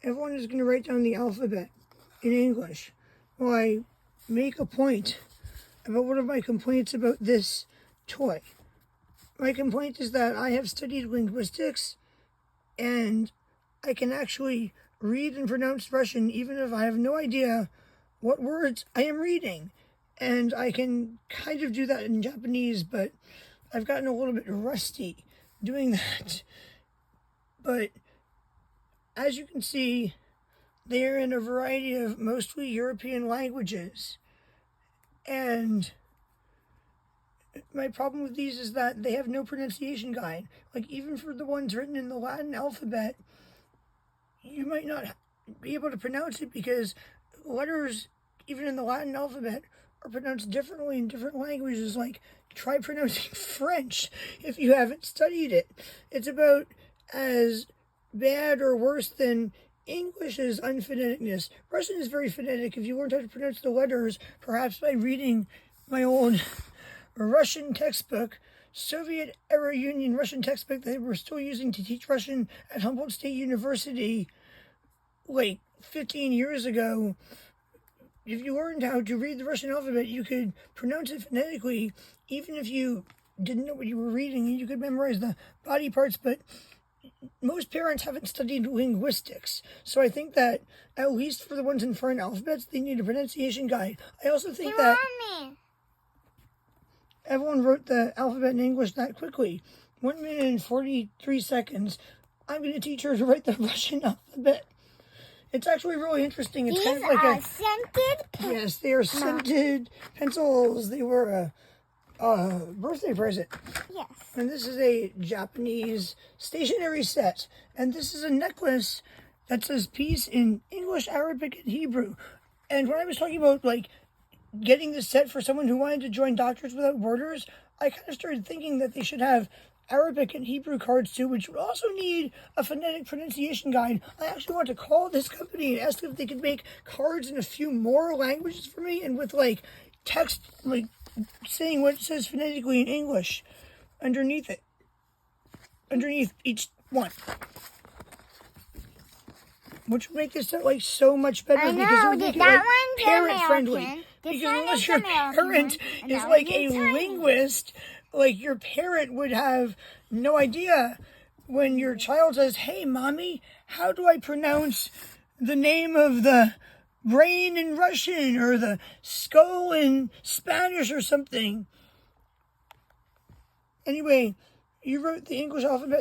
everyone is going to write down the alphabet in English while I make a point about one of my complaints about this toy. My complaint is that I have studied linguistics and I can actually read and pronounce Russian even if I have no idea what words I am reading. And I can kind of do that in Japanese, but I've gotten a little bit rusty doing that. But as you can see, they are in a variety of mostly European languages. And my problem with these is that they have no pronunciation guide. Like, even for the ones written in the Latin alphabet, you might not be able to pronounce it because letters, even in the Latin alphabet, are pronounced differently in different languages. Like, try pronouncing French if you haven't studied it. It's about as bad or worse than English's unphoneticness. Russian is very phonetic. If you learned how to pronounce the letters, perhaps by reading my old Russian textbook, Soviet-era Union Russian textbook that they were still using to teach Russian at Humboldt State University like 15 years ago, if you learned how to read the Russian alphabet, you could pronounce it phonetically, even if you didn't know what you were reading, and you could memorize the body parts. But most parents haven't studied linguistics, so I think that, at least for the ones in foreign alphabets, they need a pronunciation guide. I also think that everyone wrote the alphabet in English that quickly. 1 minute and 43 seconds. I'm going to teach her to write the Russian alphabet. It's actually really interesting. It's kind of like scented pencils. Yes, they are scented pencils. They were a birthday present. Yes. And this is a Japanese stationery set. And this is a necklace that says peace in English, Arabic, and Hebrew. And when I was talking about, like, getting this set for someone who wanted to join Doctors Without Borders, I kind of started thinking that they should have Arabic and Hebrew cards too, which would also need a phonetic pronunciation guide. I actually want to call this company and ask if they could make cards in a few more languages for me, and with, like, text, like, saying what it says phonetically in English underneath it. Underneath each one. Which would make this set, like, so much better because it would make it, like, parent-friendly. Because unless your parent is, like, a linguist, like, your parent would have no idea when your child says, "Hey, Mommy, how do I pronounce the name of the brain in Russian or the skull in Spanish or something?" Anyway, you wrote the English alphabet